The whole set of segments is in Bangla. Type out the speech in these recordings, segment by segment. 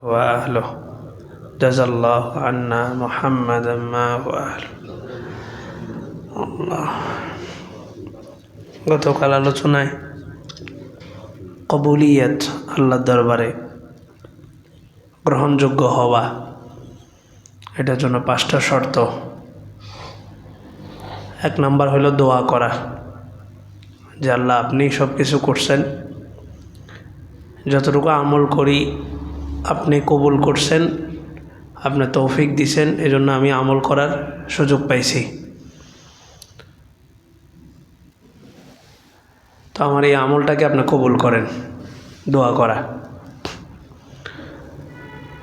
وأهله جزا الله عنا محمدا ما هو أهله আল্লাহ। গতকাল আলোচনায় কবুলিয়ত আল্লাহর দরবারে গ্রহণযোগ্য হওয়া, এটার জন্য 5টা শর্ত। 1 নাম্বার হলো দোয়া করা, যে আল্লাহ আপনি সব কিছু করছেন, যতটুকু আমল করি আপনি কবুল করছেন, আপনি তৌফিক দিছেন, এজন্য আমি আমল করার সুযোগ পাইছি। তো আমার এই আমলটাকে আপনি কবুল করেন, দোয়া করা।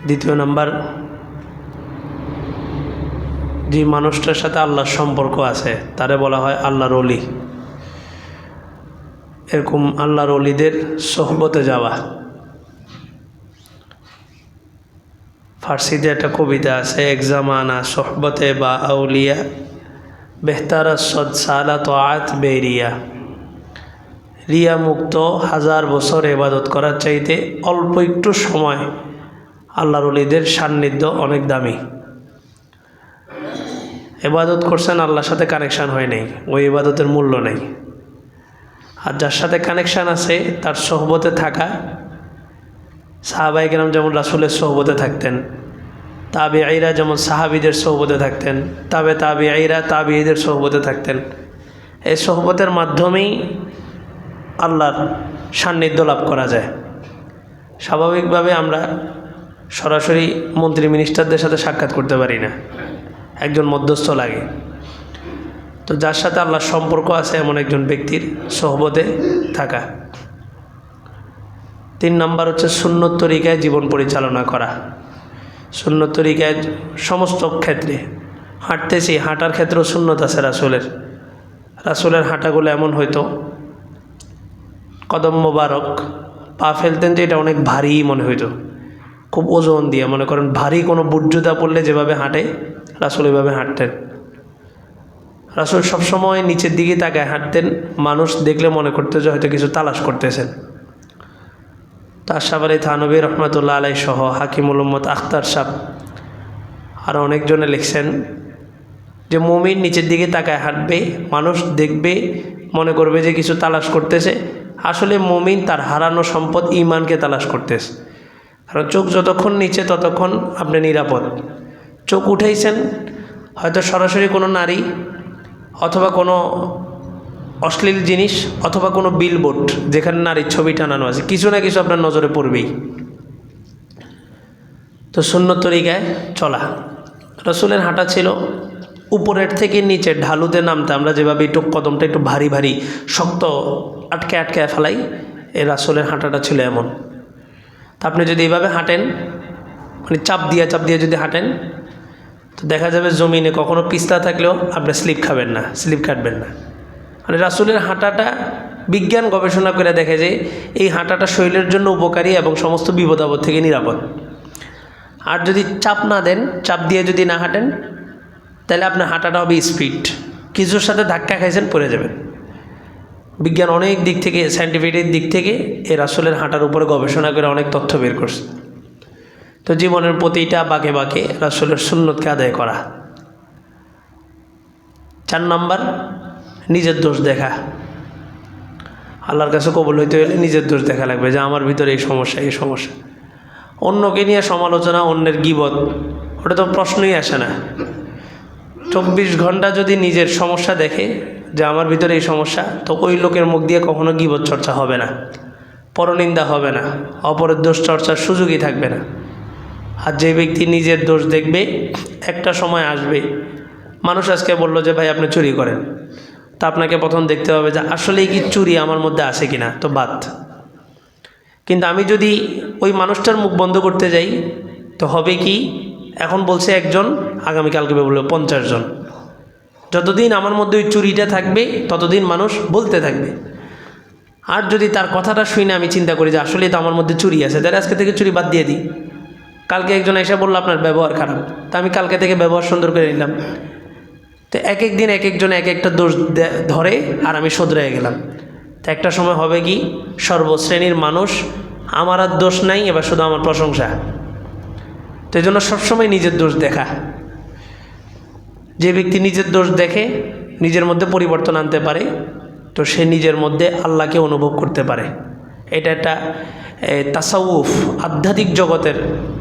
2 নাম্বার, যে মানুষটার সাথে আল্লাহর সম্পর্ক আছে তারে বলা হয় আল্লাহর ওলি। এরকম আল্লাহর ওলিদের সোহবতে যাওয়া। ফার্সিতে একটা কবিতা আছে, এক জামানা সোহবতে বা আউলিয়া বেহতারা সদ সালা তোয়াত বেরিয়া। রিয়া মুক্ত 1000 বছর ইবাদত করার চাইতে অল্প একটু সময় আল্লাহর ওলিদের সান্নিধ্য অনেক দামি। ইবাদত করছেন, আল্লাহর সাথে কানেকশান হয় নাই, ওই ইবাদতের মূল্য নেই। আর যার সাথে কানেকশান আছে তার সোহবতে থাকা, সাহাবায়ে কেরাম যেমন রাসূলের সোহবতে থাকতেন, তাবিঈরা যেমন সাহাবীদের সোহবতে থাকতেন, তাবিঈরা তাবিঈদের সোহবতে থাকতেন। এই সোহবতের মাধ্যমেই আল্লাহর সান্নিধ্য লাভ করা যায়। স্বাভাবিকভাবে আমরা সরাসরি মন্ত্রী মিনিস্টারদের সাথে সাক্ষাৎ করতে পারি না, একজন মধ্যস্থ লাগে। তো যার সাথে আল্লাহর সম্পর্ক আছে এমন একজন ব্যক্তির সোহবতে থাকা। 3 নাম্বার হচ্ছে সুন্নত তরিকায় জীবন পরিচালনা করা। সুন্নত তরিকায় সমস্ত ক্ষেত্রে হাঁটতেছি, হাঁটার ক্ষেত্রেও সুন্নত আছে রাসূলের হাঁটাগুলো এমন হয়তো কদম মোবারক পা ফেলতেন যে এটা অনেক ভারী মনে হইতো, খুব ওজন দিয়ে, মনে করেন ভারী কোনো বুট জুতা পরলে যেভাবে হাঁটে রাসূল এভাবে হাঁটতেন। রাসূল সবসময় নিচের দিকে তাকায় হাঁটতেন, মানুষ দেখলে মনে করতে যে হয়তো কিছু তালাশ করতেছেন। আশরাফ আলী থানভী রহমতুল্লাহ আলাই সহ হাকিমুল উম্মত আখতার সাহেব আরও অনেকজনে লিখছেন যে মুমিন নিচের দিকে তাকায় হাঁটবে, মানুষ দেখবে মনে করবে যে কিছু তালাশ করতেছে, আসলে মুমিন তার হারানো সম্পদ ঈমানকে তালাশ করতেছে। কারণ চোখ যতক্ষণ নিচে ততক্ষণ আপনি নিরাপদ। চোখ উঠাইছেন হয়তো সরাসরি কোনো নারী অথবা কোনো অশ্লীল জিনিস অথবা কোনো বিলবোর্ড যেখানে নারীর ছবি টানানো আছে, কিছু না কিছু আপনার নজরে পড়বেই। তো সুন্নত তরিকায় চলা। রাসূলের হাঁটা ছিল উপরের থেকে নিচে ঢালুতে নামতে, আমরা যেভাবে একটু কদমটা একটু ভারী ভারী শক্ত আটকে ফেলাই, এই রাসূলের হাঁটাটা ছিল এমন। তা আপনি যদি এইভাবে হাঁটেন, মানে চাপ দিয়ে যদি হাঁটেন, তো দেখা যাবে জমিনে কখনো পিছলা থাকলেও আপনি স্লিপ কাটবেন না। মানে রাসূলের হাঁটাটা বিজ্ঞান গবেষণা করে দেখে যে এই হাঁটাটা শরীরের জন্য উপকারী এবং সমস্ত বিপদ আপদ থেকে নিরাপদ। আর যদি চাপ না দেন, চাপ দিয়ে যদি না হাঁটেন, তাহলে আপনার হাঁটাটা হবে স্পিড, কিছুর সাথে ধাক্কা খাইছেন পড়ে যাবেন। বিজ্ঞান অনেক দিক থেকে, সায়েন্টিফিক দিক থেকে এই রাসূলের হাঁটার উপরে গবেষণা করে অনেক তথ্য বের করছে। তো জীবনের প্রতিটা বাঁকে বাঁকে রাসূলের সুন্নতকে আদায় করা। 4 নাম্বার, নিজের দোষ দেখা। আল্লাহর কাছে কবুল হইতে হলে নিজের দোষ দেখা লাগবে, যে আমার ভিতরে এই সমস্যা। অন্যকে নিয়ে সমালোচনা, অন্যের গীবত, ওটা তো প্রশ্নই আসে না। 24 ঘন্টা যদি নিজের সমস্যা দেখে যে আমার ভিতরে এই সমস্যা, তো ওই লোকের মুখ দিয়ে কখনো গীবত চর্চা হবে না, পরনিন্দা হবে না, অপরের দোষ চর্চার সুযোগই থাকবে না। আর যে ব্যক্তি নিজের দোষ দেখবে, একটা সময় আসবে, মানুষ আজকে বললো যে ভাই আপনি চুরি করেন, তা আপনাকে প্রথম দেখতে হবে যে আসলেই কি চুরি আমার মধ্যে আছে কিনা, তো বাদ। কিন্তু আমি যদি ওই মানুষটার মুখ বন্ধ করতে যাই, তো হবে কি, এখন বলছে একজন, আগামীকালকে বলবে 50 জন। যতদিন আমার মধ্যে ওই চুরিটা থাকবে ততদিন মানুষ বলতে থাকবে। আর যদি তার কথাটা শুনে আমি চিন্তা করি যে আসলেই তো আমার মধ্যে চুরি আছে, তাহলে আজকে থেকে চুরি বাদ দিয়ে দিই। কালকে একজন এসে বললো আপনার ব্যবহার খারাপ, তা আমি কালকে থেকে ব্যবহার সুন্দর করে নিলাম। তো এক দিন এক একজন এক একটা দোষ ধরে আর আমি শুধরে গেলাম। তো একটা সময় হবে কি, সর্বশ্রেণীর মানুষ আমার আর দোষ নাই, এবার শুধু আমার প্রশংসা। তো এই জন্য সবসময় নিজের দোষ দেখা। যে ব্যক্তি নিজের দোষ দেখে নিজের মধ্যে পরিবর্তন আনতে পারে, তো সে নিজের মধ্যে আল্লাহকে অনুভব করতে পারে। এটা একটা তাসাউফ, আধ্যাত্মিক জগতের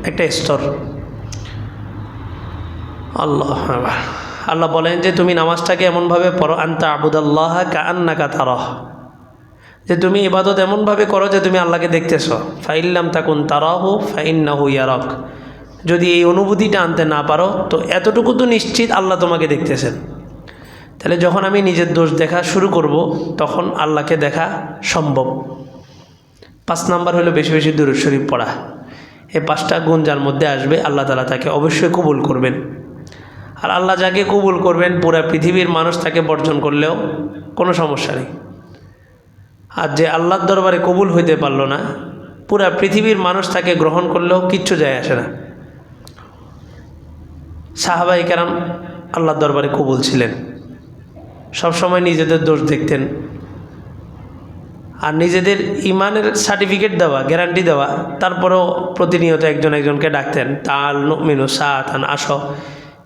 একটা স্তর। আল্লাহ বলেন যে তুমি নামাজটাকে এমনভাবে পড়ো, আনতা আবুদাল্লাহ কাআন্নাকা তারাহ, যে তুমি ইবাদত এমনভাবে করো যে তুমি আল্লাহকে দেখতেছ। ফাইল্লাম তাকুন তারাহু ফাইন্নাহু ইয়ারাক, যদি এই অনুভূতিটা আনতে না পারো তো এতটুকু তো নিশ্চিত আল্লাহ তোমাকে দেখতেছেন। তাহলে যখন আমি নিজের দোষ দেখা শুরু করব তখন আল্লাহকে দেখা সম্ভব। 5 নাম্বার হলো বেশি বেশি দুরূদ শরীফ পড়া। এই 5টা গুণ যার মধ্যে আসবে আল্লাহ তাআলা তাকে অবশ্যই কবুল করবেন। আর আল্লাহ যাকে কবুল করবেন পুরা পৃথিবীর মানুষ তাকে বর্জন করলেও কোনো সমস্যা নেই। আর যে আল্লাহর দরবারে কবুল হইতে পারল না, পুরা পৃথিবীর মানুষ তাকে গ্রহণ করলেও কিচ্ছু যায় আসে না। সাহাবায়ে কেরাম আল্লাহর দরবারে কবুল ছিলেন, সবসময় নিজেদের দোষ দেখতেন। আর নিজেদের ইমানের সার্টিফিকেট দেওয়া, গ্যারান্টি দেওয়া, তারপরেও প্রতিনিয়ত একজন একজনকে ডাকতেন, তাল নুমিনু সাআতান, আসো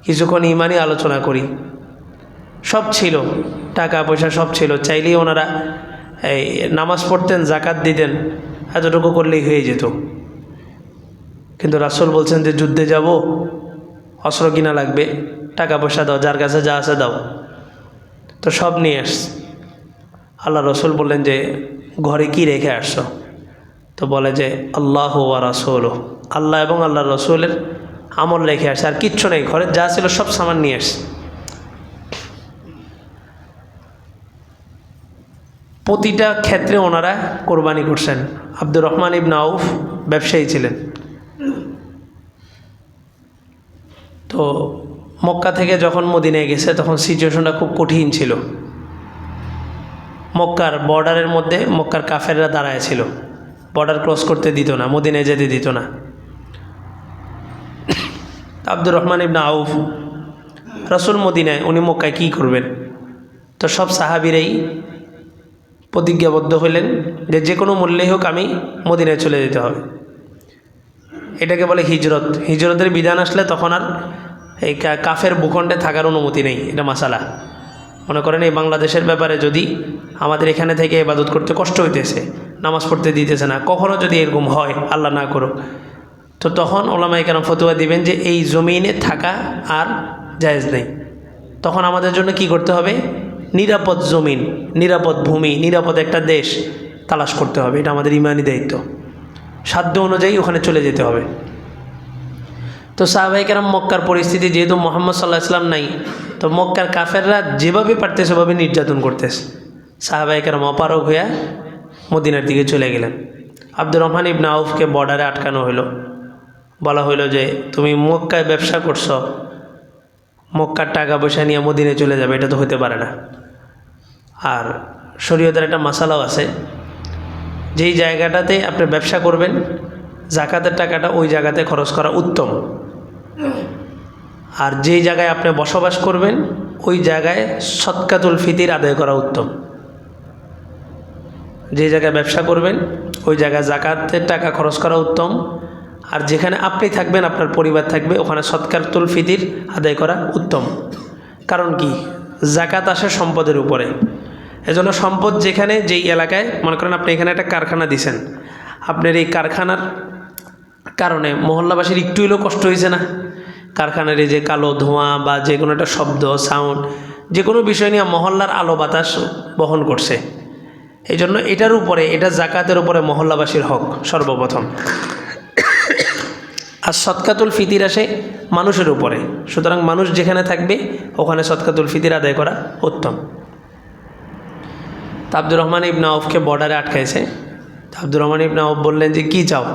কিছুক্ষণ ইমানই আলোচনা করি। সব ছিল, টাকা পয়সা সব ছিল, চাইলেই ওনারা এই নামাজ পড়তেন, জাকাত দিতেন, এতটুকু করলেই হয়ে যেত। কিন্তু রাসূল বলছেন যে যুদ্ধে যাব, অস্ত্র কিনা লাগবে, টাকা পয়সা দাও, যার কাছে যা আছে দাও। তো সব নিয়ে আসছে। আল্লাহ রসুল বললেন যে ঘরে কি রেখে আসছো? তো বলে যে আল্লাহু ওয়া রাসূলুহু, আল্লাহ এবং আল্লাহর রসুলের আমল রেখে আসছে, আর কিচ্ছু নেই, ঘরে যা ছিল সব সামান নিয়ে আসছে। প্রতিটা ক্ষেত্রে ওনারা কোরবানি করছেন। আব্দুর রহমান ইবনে আউফ ব্যবসায়ী ছিলেন। তো মক্কা থেকে যখন মদিনায় গেছে তখন সিচুয়েশনটা খুব কঠিন ছিল। মক্কার বর্ডারের মধ্যে মক্কার কাফেররা দাঁড়ায় ছিল, বর্ডার ক্রস করতে দিত না, মদিনায় যেতে দিত না। আব্দুর রহমান ইবনে আউফ, রাসূল মদিনায়, উনি মক্কায় কী করবেন? তো সব সাহাবীরাই প্রতিজ্ঞাবদ্ধ হইলেন যে যে কোনো মূল্যেই হোক আমি মদিনায় চলে যেতে হবে। এটাকে বলে হিজরত। হিজরতের বিধান আসলে তখন আর এই কাফের ভূখণ্ডে থাকার অনুমতি নেই, এটা মাসালা। মনে করেন এই বাংলাদেশের ব্যাপারে যদি আমাদের এখানে থেকে ইবাদত করতে কষ্ট হইতেছে, নামাজ পড়তে দিতেছে না, কখনও যদি এরকম হয়, আল্লাহ না করুক, তো তখন ওলামায়ে কেরাম ফতোয়া দিবেন যে এই জমিনে থাকা আর জায়েজ নেই। তখন আমাদের জন্য কি করতে হবে? নিরাপদ জমিন, নিরাপদ ভূমি, নিরাপদ একটা দেশ তালাশ করতে হবে। এটা আমাদের ইমানি দায়িত্ব। সাধ্য অনুযায়ী ওখানে চলে যেতে হবে। তো সাহাবায়ে কেরাম মক্কার পরিস্থিতি, যেহেতু মুহাম্মদ সাল্লাল্লাহু আলাইহি ওয়াসাল্লাম নাই, তো মক্কার কাফেররা যেভাবে পারতেছে সেভাবে নির্যাতন করতেছে। সাহাবায়ে কেরাম অপারগ হইয়া মদিনার দিকে চলে গেলেন। আব্দুর রহমান ইবনে আউফকে বর্ডারে আটকানো হইল। বলা হইল যে তুমি মক্কায় ব্যবসা করছো, মক্কার টাকা পয়সা নিয়ে মদিনায় চলে যাবে, এটা তো হতে পারে না। আর শরীয়তের একটা মাসালাও আছে, যেই জায়গাটাতে আপনি ব্যবসা করবেন জাকাতের টাকাটা ওই জায়গাতে খরচ করা উত্তম। আর যেই জায়গায় আপনি বসবাস করবেন ওই জায়গায় সদকাতুল ফিতির আদায় করা উত্তম। যে জায়গায় ব্যবসা করবেন ওই জায়গায় জাকাতের টাকা খরচ করা উত্তম। আর যেখানে আপনি থাকবেন, আপনার পরিবার থাকবে, ওখানে সদকাতুল ফিতির আদায় করা উত্তম। কারণ কি? জাকাত আসে সম্পদের উপরে। এজন্য সম্পদ যেখানে, যেই এলাকায়, মনে করেন আপনি এখানে একটা কারখানা দিছেন, আপনার এই কারখানার কারণে মহল্লাবাসীর একটু হলেও কষ্ট হয়েছে না? কারখানার এই যে কালো ধোঁয়া বা যে কোনো একটা শব্দ, সাউন্ড, যে কোনো বিষয় নিয়ে মহল্লার আলো বাতাস বহন করছে। এই জন্য এটার উপরে, এটা জাকাতের উপরে মহল্লাবাসীর হক সর্বপ্রথম। আর সদকাতুল ফিতির আসে মানুষের উপরে। সুতরাং মানুষ যেখানে থাকবে ওখানে সদকাতুল ফিতির আদায় করা উত্তম। তা আব্দুর রহমান ইবনে আউফকে বর্ডারে আটকাইছে। তা আব্দুর রহমান ইবনে আউফ বললেন যে কী চাও?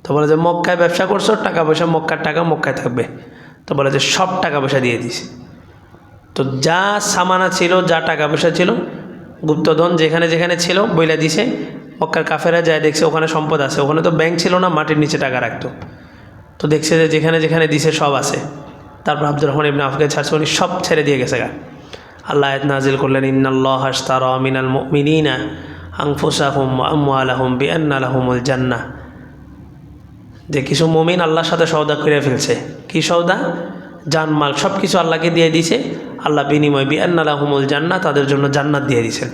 তো বলে যে মক্কায় ব্যবসা করছো, টাকা পয়সা মক্কার টাকা মক্কায় থাকবে। তো বলে যে সব টাকা পয়সা দিয়ে দিছি। তো যা সামানা ছিল, যা টাকা পয়সা ছিল, গুপ্তধন যেখানে যেখানে ছিল বইলা দিছে। মক্কার কাফেরা যায় দেখছে ওখানে সম্পদ আছে, ওখানে তো ব্যাংক ছিল না, মাটির নিচে টাকা রাখতো। তো দেখছে যে যেখানে যেখানে দিছে সব আছে। তারপর আব্দুর রহমান ইবনে আউফকে ছাড়ছে, উনি সব ছেড়ে দিয়ে গেছে গা। আল্লাহ আয়াত নাজিল করলেন, ইন্নাল্লাহা আশতারা মিনাল মুমিনিনা আনফুসাহুম ওয়া আমওয়ালাহুম বিআন্না লাহুমুল জান্নাহ। যে কিছু মুমিন আল্লাহর সাথে সওদা করে ফেলছে। কি সওদা? জানমাল সব কিছু আল্লাহকে দিয়ে দিয়েছে। আল্লাহ বিনিময় বিআন্না লাহুমুল জান্নাহ, তাদের জন্য জান্নাত দিয়ে দিয়েছেন।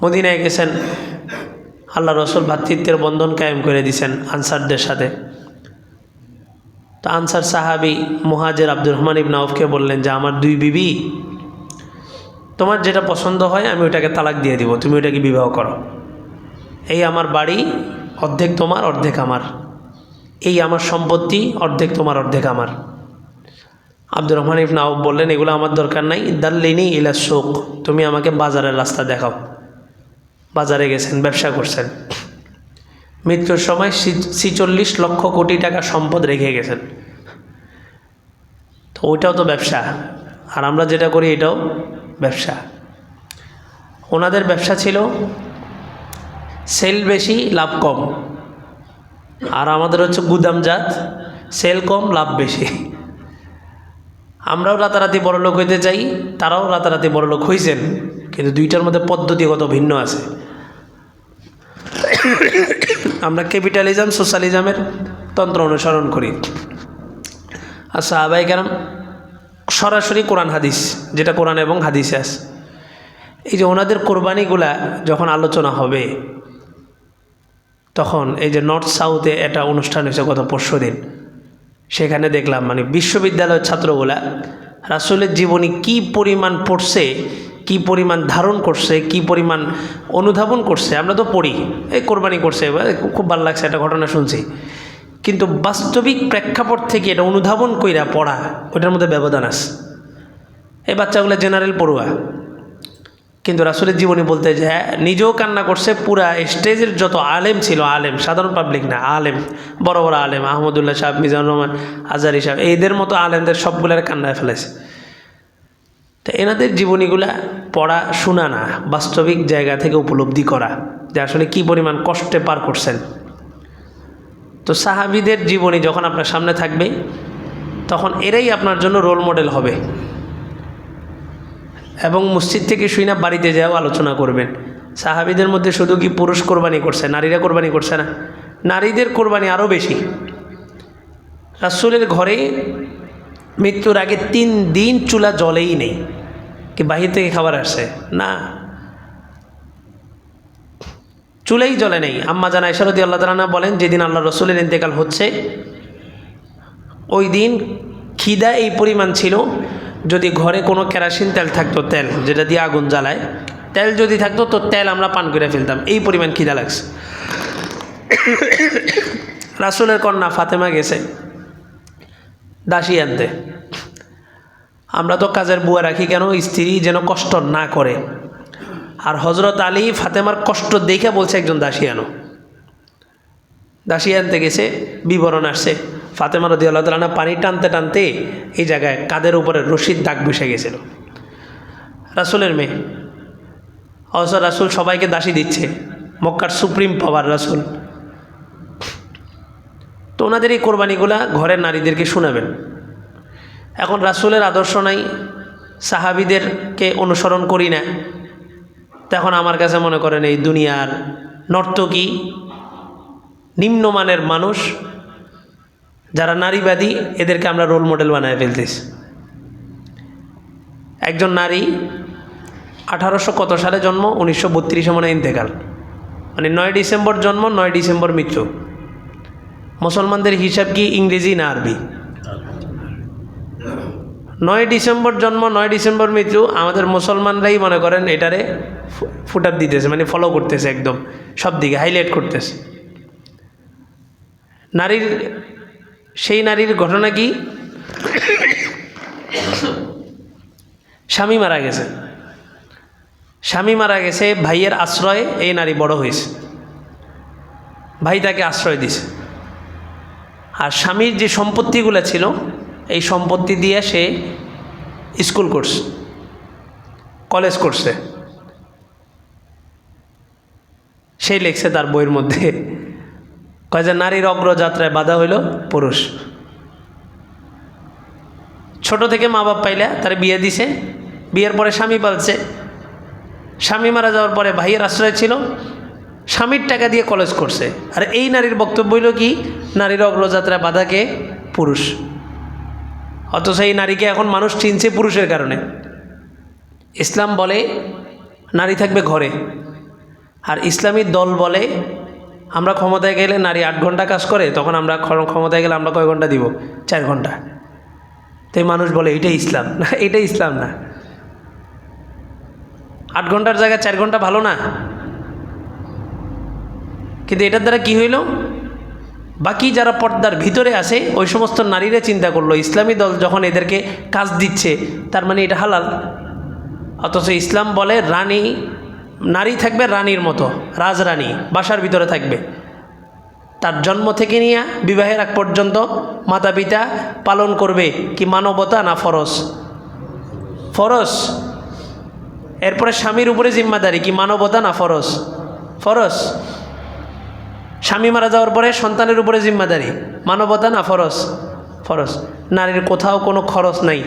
মদিনায় গেছেন, আল্লাহ রসুল ভ্রাতৃত্বের বন্ধন কায়েম করে দিয়েছেন আনসারদের সাথে। তো আনসার সাহাবী মুহাজির আব্দুর রহমান ইবনে আউফকে বললেন যে আমার 2 বিবি, তোমার যেটা পছন্দ হয় আমি ওটাকে তালাক দিয়ে দিব, তুমি ওটাকে বিবাহ করো। এই আমার বাড়ি অর্ধেক তোমার অর্ধেক আমার, এই আমার সম্পত্তি অর্ধেক তোমার অর্ধেক আমার। আব্দুর রহমান ইবনে আউফ বললেন এগুলো আমার দরকার নাই, দাল্লিনি ইলা সুক, তুমি আমাকে বাজারের রাস্তা দেখাও। বাজারে গেছেন, ব্যবসা করছেন। মৃত্যুর সময় 46 লক্ষ কোটি টাকা সম্পদ রেখে গেছেন। তো ওইটাও তো ব্যবসা, আর আমরা যেটা করি এটাও ব্যবসা। ওনাদের ব্যবসা ছিল সেল বেশি লাভ কম, আর আমাদের হচ্ছে গুদামজাত, সেল কম লাভ বেশি। আমরাও রাতারাতি বড়লোক হইতে চাই, তারাও রাতারাতি বড়লোক হয়েছেন, কিন্তু দুইটার মধ্যে পদ্ধতিগত ভিন্ন আছে। আমরা ক্যাপিটালিজম সোশ্যালিজমের তন্ত্র অনুসরণ করি, আর সাহাবায়ে কেরাম সরাসরি কোরআন হাদিস, যেটা কোরআন এবং হাদিসে আছে। এই যে ওনাদের কোরবানিগুলা যখন আলোচনা হবে, তখন এই যে নর্থ সাউথে একটা অনুষ্ঠান হয়েছে গত পরশুদিন, সেখানে দেখলাম মানে বিশ্ববিদ্যালয়ের ছাত্রগুলা রাসূলের জীবনী কি পরিমাণ পড়ছে, কি পরিমাণ ধারণ করছে, কি পরিমাণ অনুধাবন করছে। আমরা তো পড়ি, এই কোরবানি করছে, খুব ভালো লাগছে, একটা ঘটনা শুনছি, কিন্তু বাস্তবিক প্রেক্ষাপট থেকে এটা অনুধাবন কইরা পড়া, ওইটার মধ্যে ব্যবধান আছে। এই বাচ্চাগুলো জেনারেল পড়ুয়া, কিন্তু রাসূলের জীবনী বলতে যে নিজেও কান্না করছে, পুরা স্টেজের যত আলেম ছিল, আলেম সাধারণ পাবলিক না, আলেম বড় বড় আলেম, আহমদুল্লাহ সাহেব, মিজানুর রহমান আজারি সাহেব, এদের মতো আলেমদের সবগুলার কান্নায় ফেলেছে। তো এনাদের জীবনীগুলা পড়া শোনা না, বাস্তবিক জায়গা থেকে উপলব্ধি করা যে আসলে কি পরিমাণ কষ্টে পার করছেন। তো সাহাবীদের জীবনী যখন আপনার সামনে থাকবে, তখন এরাই আপনার জন্য রোল মডেল হবে, এবং মসজিদ থেকে শুইনা বাড়িতে যাও আলোচনা করবেন। সাহাবীদের মধ্যে শুধু কি পুরুষ কোরবানি করছে, নারীরা কোরবানি করছে না? নারীদের কোরবানি আরও বেশি। রাসূলের ঘরে মৃত্যুর আগে 3 দিন চুলা জ্বলেই নেই। কি বাহির থেকে খাবার আসছে? না, চুলাই জ্বলে নেই। আম্মা জান আয়েশা রাদিয়াল্লাহু তাআলা বলেন, যেদিন আল্লাহ রসুলের ইন্তেকাল হচ্ছে, ওই দিন খিদা এই পরিমাণ ছিল, যদি ঘরে কোনো কেরোসিন তেল থাকতো, তেল যেটা দিয়ে আগুন জ্বালায়, তেল যদি থাকতো তো তেল আমরা পান করে ফেলতাম, এই পরিমাণ খিদা লাগছে। রাসূলের কন্যা ফাতেমা গেছে দাসী আনতে। আমরা তো কাজের বুয়া রাখি কেন? স্ত্রী যেন কষ্ট না করে। আর হযরত আলী ফাতেমার কষ্ট দেখে বলছে একজন দাসী আনো। দাসী আনতে গেছে, বিবরণ আসছে ফাতেমা রাদিয়াল্লাহু তাআলা পানি টানতে টানতে এই জায়গায় কাদের উপরে রশির দাগ বসে গেছিল। রাসূলের মেয়ে, অবশ্য রাসূল সবাইকে দাসী দিচ্ছে, মক্কার সুপ্রিম পাওয়ার রাসূল। তো ওনাদের এই কোরবানিগুলা ঘরের নারীদেরকে শোনাবেন। এখন রাসূলের আদর্শ নাই, সাহাবীদেরকে অনুসরণ করি না, তখন আমার কাছে মনে করেন এই দুনিয়ার নর্তকী, নিম্নমানের মানুষ যারা নারীবাদী, এদেরকে আমরা রোল মডেল বানায় ফেলতেছি। একজন নারী 1800 কত সালে জন্ম, 1932 মনে ইন্তেকাল, মানে 9 ডিসেম্বর জন্ম, 9 ডিসেম্বর মৃত্যু। মুসলমানদের হিসাব কি ইংরেজি না আরবি? 9 ডিসেম্বর জন্ম, 9 ডিসেম্বর মৃত্যু। আমাদের মুসলমানরাই মনে করেন এটারে ফুটাপ দিতেছে, মানে ফলো করতেছে, একদম সব দিকে হাইলাইট করতেছে। নারীর, সেই নারীর ঘটনা কি, স্বামী মারা গেছে, স্বামী মারা গেছে, ভাইয়ের আশ্রয়ে এই নারী বড় হয়েছে, ভাই তাকে আশ্রয় দিছে। আর স্বামীর যে সম্পত্তিগুলো ছিল, এই সম্পত্তি দিয়ে সে স্কুল করছে, কলেজ করছে। সেই লেখছে তার বইয়ের মধ্যে, কয় যে নারীর অগ্রযাত্রায় বাধা হইল পুরুষ। ছোট থেকে মা বাপ পাইলা তার বিয়ে দিছে, বিয়ের পরে স্বামী পালছে, স্বামী মারা যাওয়ার পরে ভাইয়ের আশ্রয় ছিল, স্বামীর টাকা দিয়ে কলেজ করছে। আর এই নারীর বক্তব্য হইল কি, নারীর অগ্রযাত্রা বাধাকে পুরুষ। অথচ এই নারীকে এখন মানুষ চিনছে পুরুষের কারণে। ইসলাম বলে নারী থাকবে ঘরে, আর ইসলামী দল বলে আমরা ক্ষমতায় গেলে নারী 8 ঘন্টা কাজ করে, তখন আমরা ক্ষমতায় গেলে আমরা কয় ঘন্টা দিব? 4 ঘন্টা। তাই মানুষ বলে এটাই ইসলাম। না, এটাই ইসলাম না। 8 ঘন্টার জায়গায় 4 ঘন্টা ভালো না? কিন্তু এটার দ্বারা কি হইল, বাকি যারা পর্দার ভিতরে আছে ওই সমস্ত নারীরা চিন্তা করলো ইসলামী দল যখন এদেরকে কাজ দিচ্ছে তার মানে এটা হালাল। অথচ ইসলাম বলে নারী থাকবে রানীর মতো, রাজরানী, বাসার ভিতরে থাকবে। তার জন্ম থেকে নিয়ে বিবাহের আগ পর্যন্ত মাতা পিতা পালন করবে কি মানবতা না ফরজ? ফরজ। এরপরে স্বামীর উপরে জিম্মাদারি কি মানবতা না ফরজ? ফরজ। স্বামী মারা যাওয়ার পরে সন্তানের উপরে জিম্মাদারি মানবতা না ফরজ? ফরজ। নারীর কোথাও কোনো খরচ নাই।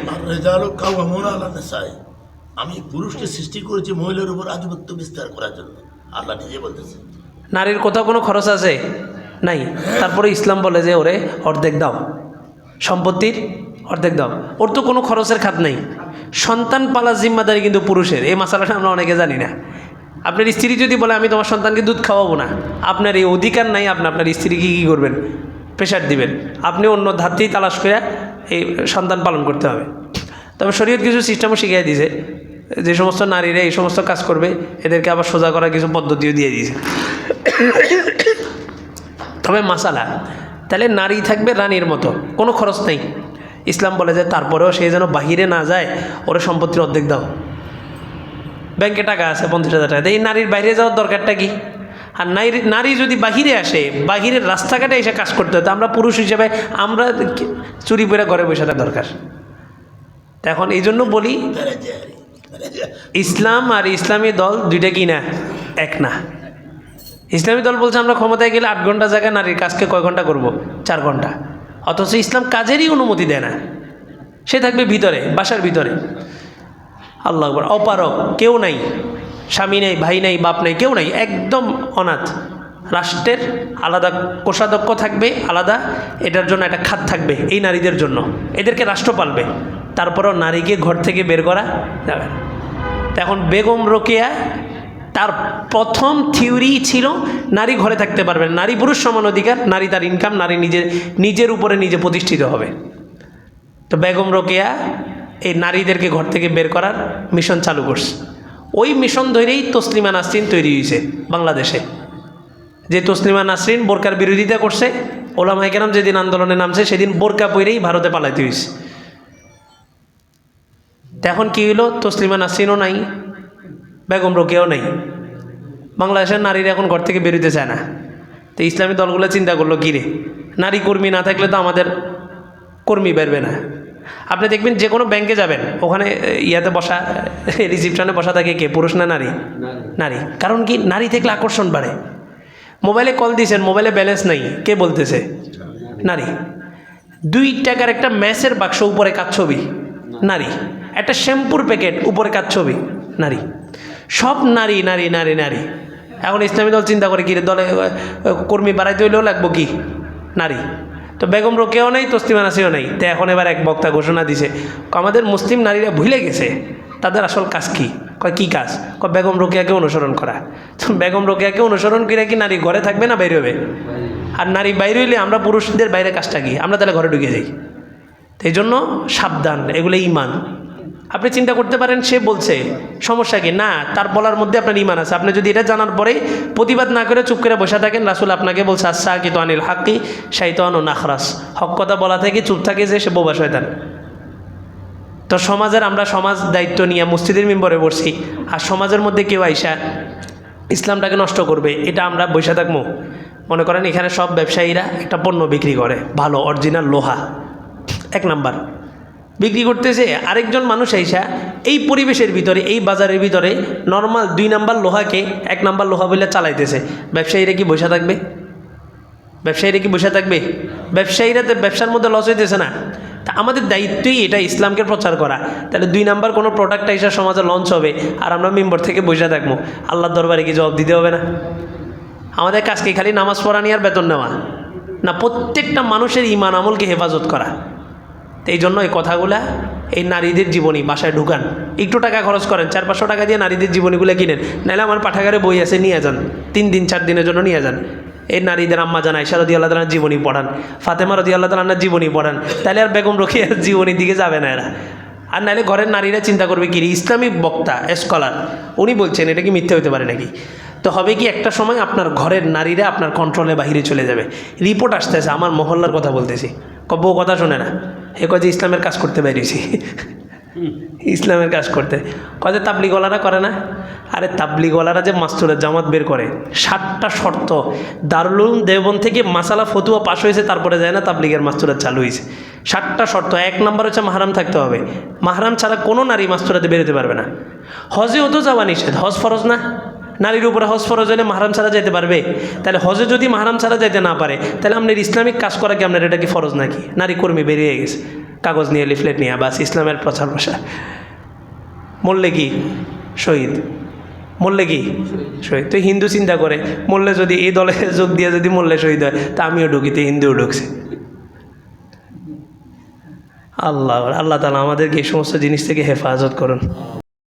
আমি পুরুষকে সৃষ্টি করেছি মহিলার উপর আধিপত্য বিস্তার করার জন্য, আল্লাহ নিজে বলতেছে। নারীর কোথাও কোনো খরচ আছে? নাই। তারপরে ইসলাম বলে যে ওরে অর্ধেক দাও, সম্পত্তির অর্ধেক দাও। ওর তো কোনো খরচের খাত নাই। সন্তান পালার জিম্মাদারি কিন্তু পুরুষের। এই মশালাটা আমরা অনেকে জানি না। আপনার স্ত্রী যদি বলে আমি তোমার সন্তানকে দুধ খাওয়াবো না, আপনার এই অধিকার নাই। আপনি আপনার স্ত্রীকে কী করবেন? প্রেশার দিবেন। আপনি অন্য ধাত্রেই তালাশ করে এই সন্তান পালন করতে হবে। তবে শরীয়ত কিছু সিস্টেমও শিখিয়ে দিয়েছে, যে সমস্ত নারীরা এই সমস্ত কাজ করবে এদেরকে আবার সোজা করার কিছু পদ্ধতিও দিয়ে দিয়েছে। তবে মাসালা, তাহলে নারী থাকবে রানীর মতো, কোনো খরচ নেই। ইসলাম বলে যে তারপরেও সে যেন বাহিরে না যায়, ওরা সম্পত্তির অর্ধেক দাও। ব্যাংকে টাকা আছে 50,000 টাকা, এই নারীর বাইরে যাওয়ার দরকারটা কি? আর নারী যদি বাহিরে আসে, বাহিরের রাস্তাঘাটে এসে কাজ করতে হতো, আমরা পুরুষ হিসেবে আমরা চুরি করে ঘরে বসে থাকা দরকার। এখন এই জন্য বলি ইসলাম আর ইসলামী দল দুইটা কি না? এক না। ইসলামী দল বলছে আমরা ক্ষমতায় গেলে 8 ঘন্টা জায়গায় নারীর কাজকে কয় ঘন্টা করব? 4 ঘন্টা। অথচ ইসলাম কাজেরই অনুমতি দেয় না। সে থাকবে ভিতরে, বাসার ভিতরে। আল্লাহ আকবার। অপারক কেউ নাই, স্বামী নেই, ভাই নেই, বাপ নেই, কেউ নাই, একদম অনাথ। রাষ্ট্রের আলাদা কোষাধ্যক্ষ থাকবে, আলাদা এটার জন্য একটা খাত থাকবে এই নারীদের জন্য, এদেরকে রাষ্ট্র পালবে। তারপরেও নারীকে ঘর থেকে বের করা যাবে। এখন বেগম রোকেয়া তার প্রথম থিওরি ছিল নারী ঘরে থাকতে পারবে, নারী পুরুষ সমান অধিকার, নারী তার ইনকাম, নারী নিজের উপরে নিজে প্রতিষ্ঠিত হবে। তো বেগম রোকেয়া এই নারীদেরকে ঘর থেকে বের করার মিশন চালু করছে। ওই মিশন ধরেই তসলিমা নাসরিন তৈরি হয়েছে বাংলাদেশে। যে তসলিমা নাসরিন বোরকার বিরোধিতা করছে, ওলামায়ে কেরাম যেদিন আন্দোলনে নামছে সেদিন বোরকা পরেই ভারতে পালাইতে হয়েছে। এখন কি হইল? তসলিমা নাসরিনও নাই, বেগম রোকেয়াও নাই। বাংলাদেশের নারীরা এখন ঘর থেকে বেরোতে চায় না। তো ইসলামী দলগুলো চিন্তা করলো কী রে, নারী কর্মী না থাকলে তো আমাদের কর্মী বেরবে না। আপনি দেখবেন যে কোনো ব্যাংকে যাবেন, ওখানে ইয়াতে বসা, রিসিপশনে বসা থাকে কে? পুরুষ না নারী? নারী। কারণ কি? নারী থাকলে আকর্ষণ বাড়ে। মোবাইলে কল দিয়েছেন, মোবাইলে ব্যালেন্স নেই, কে বলতেছে? নারী। 2 টাকার একটা ম্যাচের বাক্স, উপরে কাজ ছবি, নারী। একটা শ্যাম্পুর প্যাকেট, উপরে কাজ ছবি, নারী। সব নারী নারী নারী নারী। এখন ইসলামী দল চিন্তা করে কি রে, দলে কর্মী বাড়াইতে হইলেও লাগবো কি? নারী। তো বেগম রোকেয়াও নেই, তসলিমা নাসরিনও নেই। তো এখন এবার এক বক্তা ঘোষণা দিছে, আমাদের মুসলিম নারীরা ভুলে গেছে তাদের আসল কাজ কি। কয় কি কাজ? কয় বেগম রোকেয়াকে অনুসরণ করা। তো বেগম রোকেয়াকে অনুসরণ করে কি নারী ঘরে থাকবে না বাইরে হবে? আর নারী বাইরে হইলে আমরা পুরুষদের বাইরে কাজটা কি? আমরা তাহলে ঘরে ঢুকে যাই। এই জন্য সাবধান, এগুলো ইমান। আপনি চিন্তা করতে পারেন সে বলছে, সমস্যা কি? না, তার বলার মধ্যে আপনার ইমান আছে। আপনি যদি এটা জানার পরে প্রতিবাদ না করে চুপ করে বসে থাকেন, রাসূল আপনাকে বলছে আস-সাকিতু আনিল হাক্কি শাইতানুন আখরাস, হক কথা বলা থেকে চুপ থাকে যে সে বোবা শয়তান। তো সমাজের আমরা সমাজ দায়িত্ব নিয়ে মসজিদের মিম্বরে বসছি, আর সমাজের মধ্যে কেউ আইসা ইসলামটাকে নষ্ট করবে, এটা আমরা বসে থাকবো? মনে করেন এখানে সব ব্যবসায়ীরা একটা পণ্য বিক্রি করে, ভালো অরিজিনাল লোহা 1 নাম্বার বিক্রি করতেছে, আরেকজন মানুষ আইসা এই পরিবেশের ভিতরে, এই বাজারের ভিতরে নর্মাল 2 নাম্বার লোহাকে 1 নাম্বার লোহা বলে চালাইতেছে। ব্যবসায়ীরা কি বসে থাকবে? ব্যবসায়ীরা কি বসে থাকবে? ব্যবসায়ীরা তো ব্যবসার মধ্যে লস হইতেছে না? তা আমাদের দায়িত্বই এটা ইসলামকে প্রচার করা। তাহলে 2 নাম্বার কোনো প্রোডাক্ট এসে সমাজে লঞ্চ হবে আর আমরা মেম্বার থেকে বসে থাকবো, আল্লাহর দরবারে কি জবাব দিতে হবে না? আমাদের কাজ কি খালি নামাজ পড়া নিয়ে আর বেতন নেওয়া না, প্রত্যেকটা মানুষের ইমান আমলকে হেফাজত করা। তো এই জন্য এই কথাগুলা এই নারীদের জীবনী বাসায় ঢুকান, একটু টাকা খরচ করেন, 400-500 টাকা দিয়ে নারীদের জীবনীগুলো কিনেন, নাহলে আমার পাঠাগারে বই আছে নিয়ে যান, 3 দিন 4 দিনের জন্য নিয়ে যান। এই নারীদের আম্মা জান আয়েশা রাদিয়াল্লাহু তাআলার জীবনী পড়ান, ফাতেমা রাদিয়াল্লাহু তাআলার জীবনী পড়ান, তাহলে আর বেগম রোকেয়ার জীবনীর দিকে যাবে না এরা। আর নাহলে ঘরের নারীরা চিন্তা করবে কি ইসলামিক বক্তা স্কলার উনি বলছেন, এটা কি মিথ্যে হতে পারে নাকি? তো হবে কি একটা সময় আপনার ঘরের নারীরা আপনার কন্ট্রোলে বাহিরে চলে যাবে। রিপোর্ট আসতেছে, আমার মহল্লার কথা বলতেছি, বউ কথা শোনে না, এ কয় যে ইসলামের কাজ করতে বেরিয়েছি, ইসলামের কাজ করতে। কয় যে তাবলিগওয়ালারা করে না, আরে তাবলিগওয়ালারা যে মাস্তুরের জামাত বের করে 7টা শর্ত, দারুল উলুম দেওবন্দ থেকে মাসালা ফতুয়া পাশ হয়েছে, তারপরে যায় না তাবলিগের মাস্তুরাত চালু হয়েছে। 7টা শর্ত, 1 নম্বর হচ্ছে মাহরাম থাকতে হবে, মাহরাম ছাড়া কোনো নারী মাস্তুরাতে বেরোতে পারবে না। হজেও তো যাওয়া নিষেধ, হজ ফরজ না, নারীর উপরে হজ ফরজ হলে মাহরাম ছাড়া যেতে পারবে? তাহলে হজে যদি মাহরাম ছাড়া যেতে না পারে, তাহলে আপনার ইসলামিক কাজ করা কি আপনার এটা কি ফরজ নাকি? নারী কর্মী বেরিয়ে গেছে, কাগজ নিয়ে লিফলেট নিয়ে, বাস ইসলামের প্রচার প্রসার। মরলে কি শহীদ, মরলে কি শহীদ। তো হিন্দু চিন্তা করে মরলে যদি এই দলে যোগ দিয়ে যদি মরলে শহীদ হয়, তা আমিও ঢুকিতে হিন্দুও ঢুকছে। আল্লাহ আল্লাহ তাআলা আমাদেরকে এই সমস্ত জিনিস থেকে হেফাজত করুন।